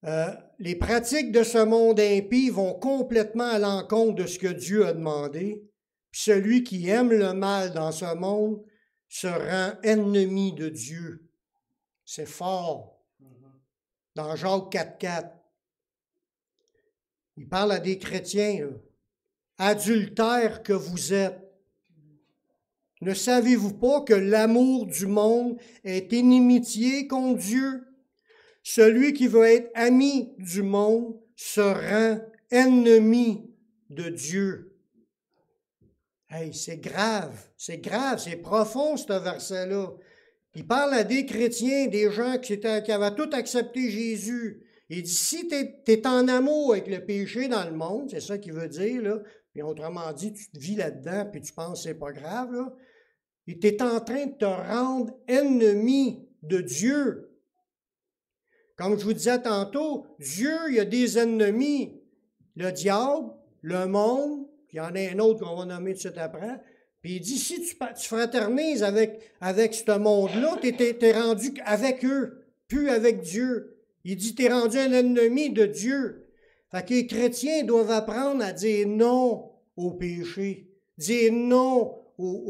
Amen. Les pratiques de ce monde impie vont complètement à l'encontre de ce que Dieu a demandé. Puis celui qui aime le mal dans ce monde se rend ennemi de Dieu. C'est fort. Dans Jacques 4,4, il parle à des chrétiens, là. Adultères que vous êtes. Ne savez-vous pas que l'amour du monde est inimitié contre Dieu? Celui qui veut être ami du monde se rend ennemi de Dieu. Hey, c'est grave, c'est profond ce verset-là. Il parle à des chrétiens, des gens qui avaient tout accepté Jésus. Il dit, si tu es en amour avec le péché dans le monde, c'est ça qu'il veut dire, là, puis autrement dit, tu te vis là-dedans, puis tu penses que c'est pas grave, là, et tu es en train de te rendre ennemi de Dieu. Comme je vous disais tantôt, Dieu, il y a des ennemis. Le diable, le monde, puis il y en a un autre qu'on va nommer tout de suite après. Puis il dit, si tu fraternises avec ce monde-là, tu es rendu avec eux, plus avec Dieu. Il dit, tu es rendu un ennemi de Dieu. Fait que les chrétiens doivent apprendre à dire non au péché. Dire non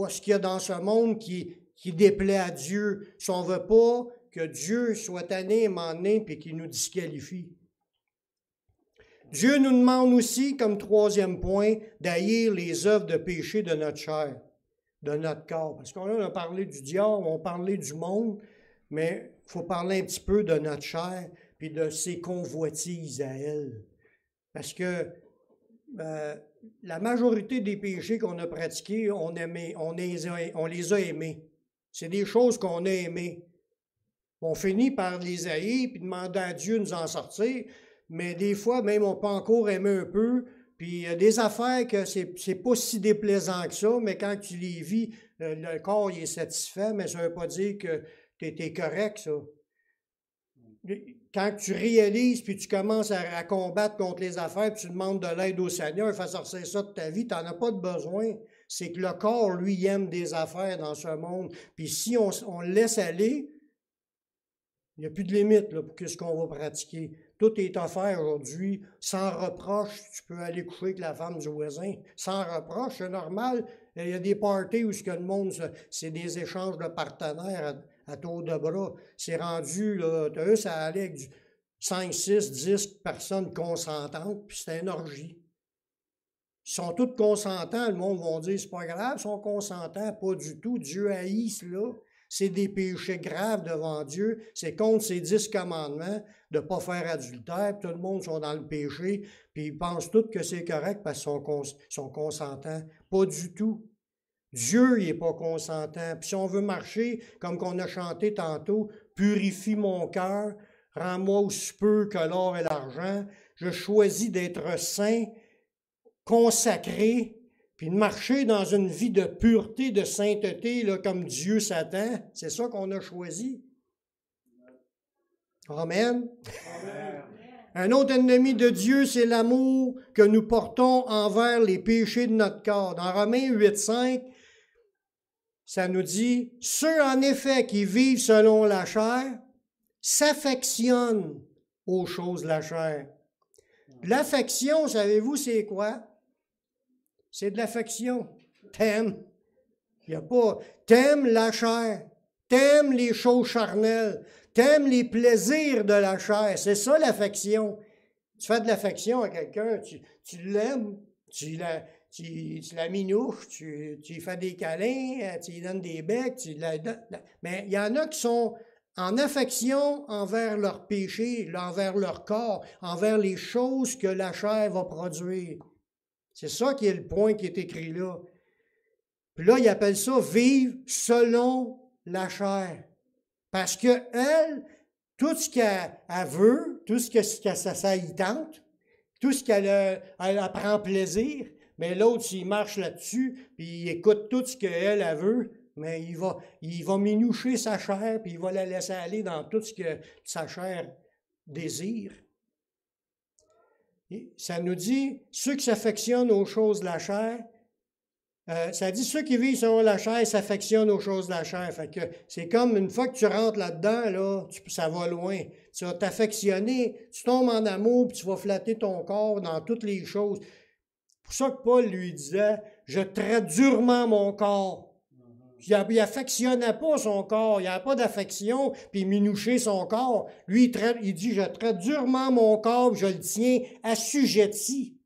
à ce qu'il y a dans ce monde qui déplaît à Dieu. Si on ne veut pas que Dieu soit tanné, m'emmener, puis qu'il nous disqualifie. Dieu nous demande aussi, comme troisième point, d'haïr les œuvres de péché de notre chair, de notre corps. Parce qu'on a parlé du diable, on a parlé du monde, mais il faut parler un petit peu de notre chair, puis de ses convoitises à elle. Parce que la majorité des péchés qu'on a pratiqués, on les a aimés. C'est des choses qu'on a aimées. On finit par les haïr, puis demander à Dieu de nous en sortir, mais des fois, même, on peut encore aimer un peu, puis il y a des affaires que c'est pas si déplaisant que ça, mais quand tu les vis, le corps il est satisfait, mais ça ne veut pas dire que t'es correct, ça. Quand tu réalises, puis tu commences à combattre contre les affaires, puis tu demandes de l'aide au Seigneur, il faut sortir ça de ta vie, tu n'en as pas de besoin. C'est que le corps, lui, il aime des affaires dans ce monde. Puis si on le laisse aller, il n'y a plus de limite là, pour ce qu'on va pratiquer. Tout est offert aujourd'hui, sans reproche. Tu peux aller coucher avec la femme du voisin, sans reproche, c'est normal. Il y a des parties où le monde, c'est des échanges de partenaires à tour de bras. C'est rendu, là, ça allait avec 5, 6, 10 personnes consentantes, puis c'est une orgie. Ils sont tous consentants, le monde va dire, c'est pas grave, ils sont consentants, pas du tout. Dieu haït cela. C'est des péchés graves devant Dieu. C'est contre ses 10 commandements de ne pas faire adultère. Tout le monde sont dans le péché, puis ils pensent tous que c'est correct parce qu'ils sont consentants. Pas du tout. Dieu, il n'est pas consentant. Puis si on veut marcher, comme qu'on a chanté tantôt, purifie mon cœur, rends-moi aussi peu que l'or et l'argent. Je choisis d'être saint, consacré, puis de marcher dans une vie de pureté, de sainteté, là, comme Dieu s'attend. C'est ça qu'on a choisi. Amen. Amen. Un autre ennemi de Dieu, c'est l'amour que nous portons envers les péchés de notre corps. Dans Romains 8,5, ça nous dit, « Ceux en effet qui vivent selon la chair s'affectionnent aux choses de la chair. » L'affection, savez-vous, c'est quoi? C'est de l'affection. T'aimes. Il n'y a pas. T'aimes la chair. T'aimes les choses charnelles. T'aimes les plaisirs de la chair. C'est ça l'affection. Tu fais de l'affection à quelqu'un, tu l'aimes, tu la minouches, tu lui fais des câlins, tu lui donnes des becs, mais il y en a qui sont en affection envers leur péché, envers leur corps, envers les choses que la chair va produire. C'est ça qui est le point qui est écrit là. Puis là, il appelle ça « vivre selon la chair ». Parce qu'elle, tout ce qu'elle veut, tout ce que ça y tente, tout ce qu'elle prend plaisir, mais l'autre, s'il marche là-dessus, puis il écoute tout ce qu'elle veut, mais il va minoucher sa chair, puis il va la laisser aller dans tout ce que sa chair désire. Ça nous dit, ceux qui s'affectionnent aux choses de la chair, ça dit, ceux qui vivent selon la chair s'affectionnent aux choses de la chair. Fait que c'est comme une fois que tu rentres là-dedans, là, ça va loin. Tu vas t'affectionner, tu tombes en amour, puis tu vas flatter ton corps dans toutes les choses. C'est pour ça que Paul lui disait, je traite durement mon corps. Il n'affectionnait pas son corps, il n'y avait pas d'affection, puis il minouchait son corps. Lui, il dit, je traite durement mon corps, je le tiens assujetti,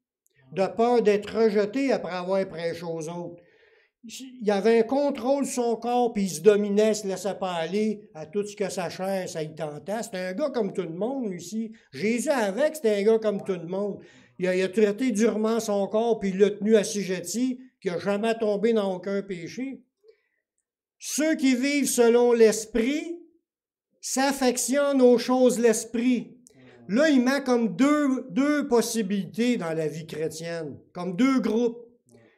de peur d'être rejeté après avoir prêché aux autres. Il avait un contrôle sur son corps, puis il se dominait, il se laissait pas aller à tout ce que sa chair, ça y tentait. C'était un gars comme tout le monde, ici. Jésus avec, c'était un gars comme tout le monde. Il a traité durement son corps, puis il l'a tenu assujetti, qui n'a jamais tombé dans aucun péché. Ceux qui vivent selon l'esprit s'affectionnent aux choses de l'esprit. Là, il met comme deux possibilités dans la vie chrétienne, comme deux groupes.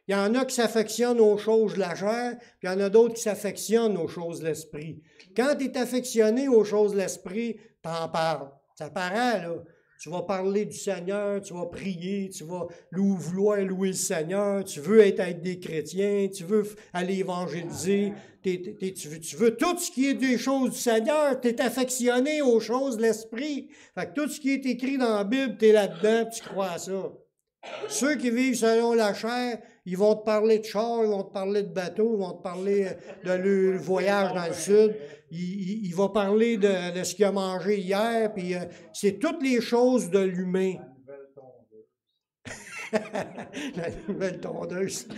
Il y en a qui s'affectionnent aux choses de la chair, puis il y en a d'autres qui s'affectionnent aux choses de l'esprit. Quand tu es affectionné aux choses de l'esprit, t'en parles. Ça paraît, là. Tu vas parler du Seigneur, tu vas prier, tu vas vouloir louer le Seigneur, tu veux être avec des chrétiens, tu veux aller évangéliser, tu veux tout ce qui est des choses du Seigneur, tu es affectionné aux choses de l'esprit. Fait que tout ce qui est écrit dans la Bible, tu es là-dedans, tu crois à ça. Ceux qui vivent selon la chair, ils vont te parler de char, ils vont te parler de bateau, ils vont te parler de leur voyage dans le sud. Il va parler de ce qu'il a mangé hier, puis c'est toutes les choses de l'humain. La nouvelle tondeuse.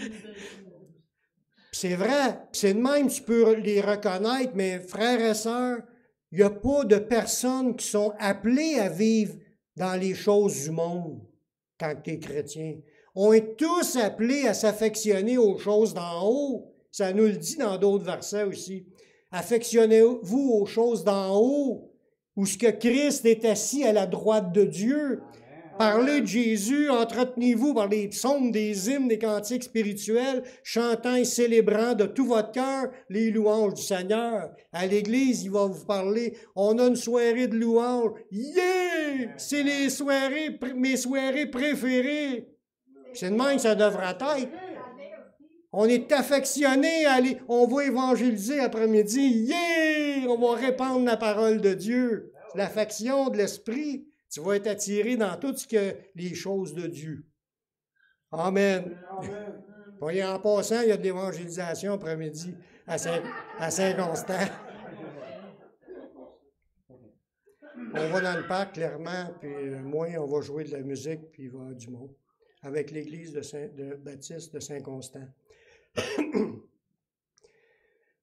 C'est vrai, c'est de même, tu peux les reconnaître, mais frères et sœurs, il n'y a pas de personnes qui sont appelées à vivre dans les choses du monde quand tu es chrétien. On est tous appelés à s'affectionner aux choses d'en haut. Ça nous le dit dans d'autres versets aussi. Affectionnez-vous aux choses d'en haut, où ce que Christ est assis à la droite de Dieu. Parlez de Jésus, entretenez-vous par les psaumes, des hymnes, des cantiques spirituels, chantant et célébrant de tout votre cœur les louanges du Seigneur. À l'Église, il va vous parler, on a une soirée de louanges. Yeah! C'est mes soirées préférées. C'est de même que ça devrait être. On est affectionné à aller, on va évangéliser après-midi. Yeah! On va répandre la parole de Dieu. L'affection de l'esprit. Tu vas être attiré dans tout ce que les choses de Dieu. Amen. Puis en passant, il y a de l'évangélisation après-midi à Saint-Constant. On va dans le parc, clairement, puis moi, on va jouer de la musique, puis il va y avoir du monde, avec l'église de Baptiste de Saint-Constant.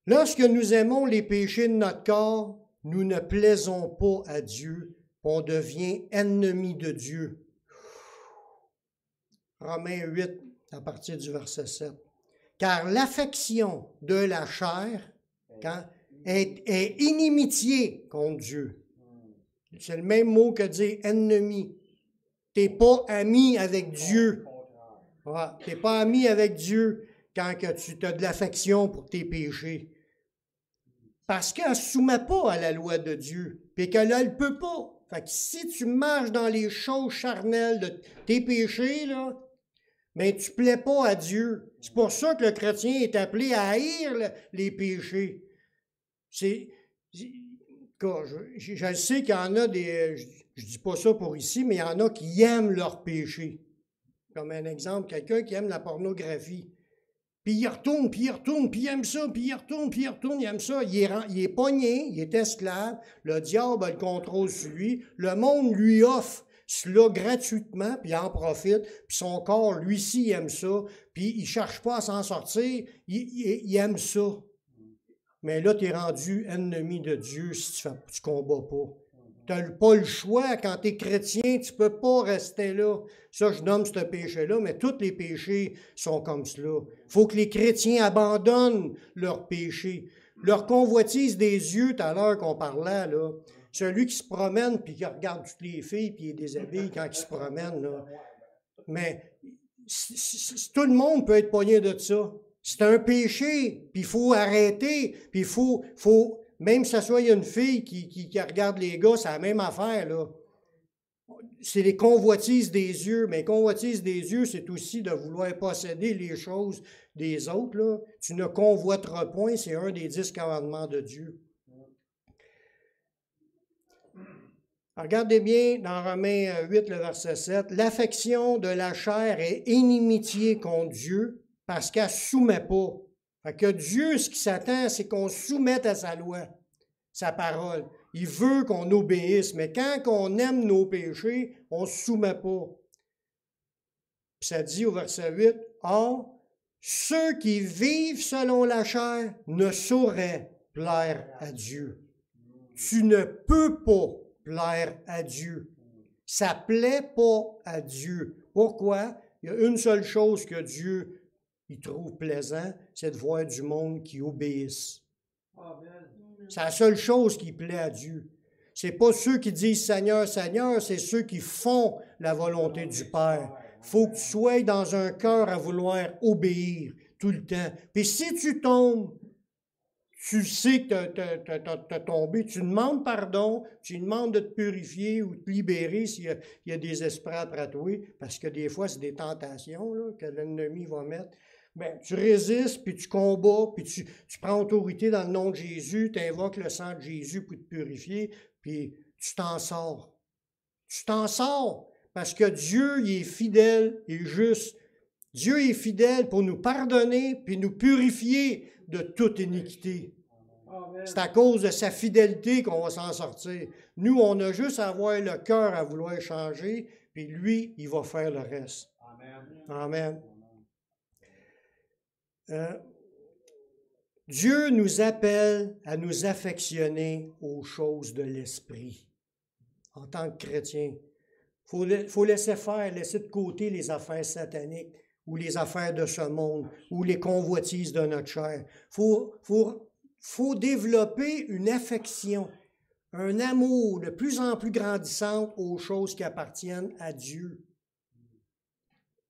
Lorsque nous aimons les péchés de notre corps, nous ne plaisons pas à Dieu. On devient ennemi de Dieu. Romains 8, à partir du verset 7. Car l'affection de la chair est inimitié contre Dieu. C'est le même mot que dire ennemi. Tu n'es pas ami avec Dieu. Tu n'es pas ami avec Dieu quand que tu as de l'affection pour tes péchés. Parce qu'elle ne se soumet pas à la loi de Dieu. Puis qu'elle ne le peut pas. Fait que si tu marches dans les choses charnelles de tes péchés, là, ben tu ne plais pas à Dieu. C'est pour ça que le chrétien est appelé à haïr les péchés. Je sais qu'il y en a des... Je ne dis pas ça pour ici, mais il y en a qui aiment leurs péchés. Comme un exemple, quelqu'un qui aime la pornographie. Puis il retourne, puis il aime ça, puis il retourne, il aime ça. Il est pogné, il est esclave. Le diable a le contrôle sur lui. Le monde lui offre cela gratuitement, puis il en profite. Puis son corps, lui aussi, il aime ça. Puis il ne cherche pas à s'en sortir. Il aime ça. Mais là, tu es rendu ennemi de Dieu si tu ne combats pas. Tu n'as pas le choix. Quand tu es chrétien, tu ne peux pas rester là. Ça, je nomme ce péché-là, mais tous les péchés sont comme cela. Il faut que les chrétiens abandonnent leurs péchés. Leur convoitise des yeux, tout à l'heure qu'on parlait, là, celui qui se promène puis qui regarde toutes les filles puis il déshabille quand il se promène. Là. Mais tout le monde peut être pogné de ça. C'est un péché, puis il faut arrêter, puis il faut même si ça soit une fille qui regarde les gars, c'est la même affaire, là. C'est les convoitises des yeux, mais convoitises des yeux, c'est aussi de vouloir posséder les choses des autres, là. Tu ne convoiteras point, c'est un des 10 commandements de Dieu. Regardez bien dans Romains 8, le verset 7, « L'affection de la chair est inimitié contre Dieu parce qu'elle ne soumet pas. » Fait que Dieu, ce qui s'attend, c'est qu'on soumette à sa loi, sa parole. Il veut qu'on obéisse, mais quand on aime nos péchés, on ne se soumet pas. Puis ça dit au verset 8, « Or, ceux qui vivent selon la chair ne sauraient plaire à Dieu. » Tu ne peux pas plaire à Dieu. Ça ne plaît pas à Dieu. Pourquoi? Il y a une seule chose que Dieu il trouve plaisant, c'est de voir du monde qui obéisse. C'est la seule chose qui plaît à Dieu. Ce n'est pas ceux qui disent Seigneur, Seigneur, c'est ceux qui font la volonté du Père. Il faut que tu sois dans un cœur à vouloir obéir tout le temps. Puis si tu tombes, tu sais que tu as tombé, tu demandes pardon, tu demandes de te purifier ou de te libérer s'il y a des esprits après toi, parce que des fois, c'est des tentations là, que l'ennemi va mettre. Bien, tu résistes, puis tu combats, puis tu prends autorité dans le nom de Jésus, tu invoques le sang de Jésus pour te purifier, puis tu t'en sors. Tu t'en sors. Parce que Dieu, il est fidèle et juste. Dieu est fidèle pour nous pardonner puis nous purifier de toute iniquité. C'est à cause de sa fidélité qu'on va s'en sortir. Nous, on a juste à avoir le cœur à vouloir changer, puis lui, il va faire le reste. Amen. Dieu nous appelle à nous affectionner aux choses de l'esprit. En tant que chrétien, il faut laisser faire, laisser de côté les affaires sataniques ou les affaires de ce monde ou les convoitises de notre chair. Faut développer une affection, un amour de plus en plus grandissant aux choses qui appartiennent à Dieu.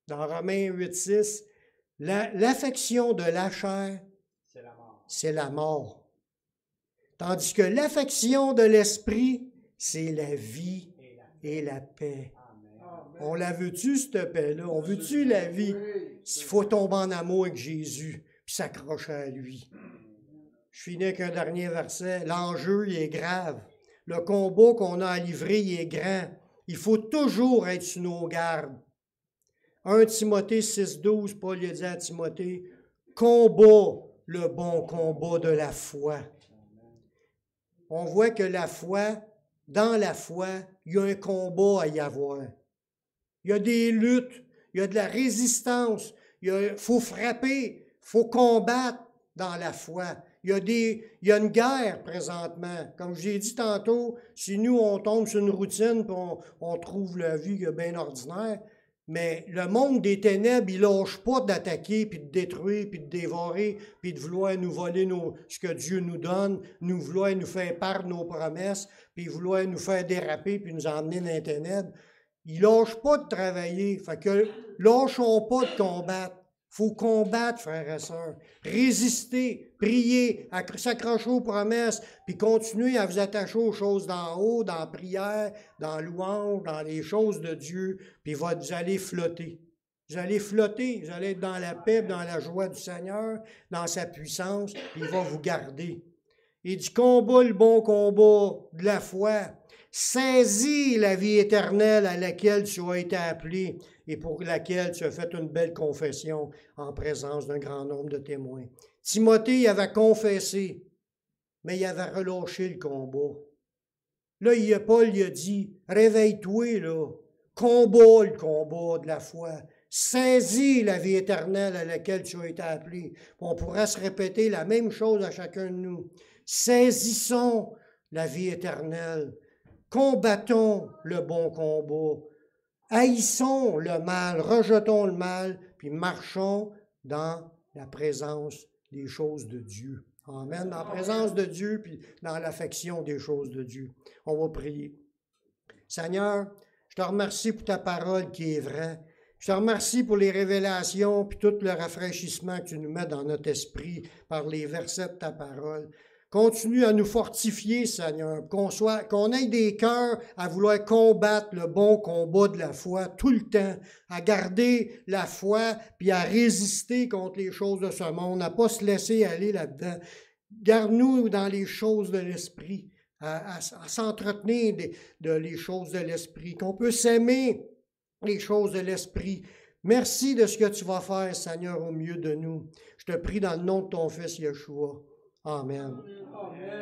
Dans Romains 8,6, l'affection de la chair, c'est la mort. Tandis que l'affection de l'esprit, c'est la vie et la paix. On la veut-tu, cette paix-là? On veut-tu la vie? S'il faut tomber en amour avec Jésus, puis s'accrocher à lui. Je finis avec un dernier verset. L'enjeu, il est grave. Le combat qu'on a à livrer, il est grand. Il faut toujours être sur nos gardes. 1 Timothée 6,12, Paul a dit à Timothée, « Combat le bon combat de la foi. » On voit que la foi, dans la foi, il y a un combat à y avoir. Il y a des luttes, il y a de la résistance, il faut frapper, il faut combattre dans la foi. Il y a une guerre présentement. Comme j'ai dit tantôt, si nous, on tombe sur une routine et on trouve la vie bien ordinaire, mais le monde des ténèbres, il ne lâche pas d'attaquer, puis de détruire, puis de dévorer, puis de vouloir nous voler ce que Dieu nous donne, vouloir nous faire perdre nos promesses, puis vouloir nous faire déraper, puis nous emmener dans les ténèbres. Il ne lâche pas de travailler. Fait que lâchons pas de combattre. Il faut combattre, frères et sœurs. Résister, prier, s'accrocher aux promesses, puis continuer à vous attacher aux choses d'en haut, dans la prière, dans la louange, dans les choses de Dieu, puis vous allez flotter. Vous allez flotter, vous allez être dans la paix, dans la joie du Seigneur, dans sa puissance, puis il va vous garder. Il dit, combat le bon combat de la foi. Saisis la vie éternelle à laquelle tu as été appelé et pour laquelle tu as fait une belle confession en présence d'un grand nombre de témoins. Timothée avait confessé, mais il avait relâché le combat. Là, Paul a dit, réveille-toi, là, combat le combat de la foi. Saisis la vie éternelle à laquelle tu as été appelé. On pourra se répéter la même chose à chacun de nous. Saisissons la vie éternelle. Combattons le bon combat. Haïssons le mal, rejetons le mal, puis marchons dans la présence des choses de Dieu. Amen. Dans la présence de Dieu, puis dans l'affection des choses de Dieu. On va prier. Seigneur, je te remercie pour ta parole qui est vraie. Je te remercie pour les révélations, puis tout le rafraîchissement que tu nous mets dans notre esprit par les versets de ta parole. Continue à nous fortifier, Seigneur, qu'on ait des cœurs à vouloir combattre le bon combat de la foi tout le temps, à garder la foi, puis à résister contre les choses de ce monde, à ne pas se laisser aller là-dedans. Garde-nous dans les choses de l'esprit, à s'entretenir de les choses de l'esprit, qu'on peut s'aimer les choses de l'esprit. Merci de ce que tu vas faire, Seigneur, au milieu de nous. Je te prie dans le nom de ton Fils Yeshua. Amen. Amen.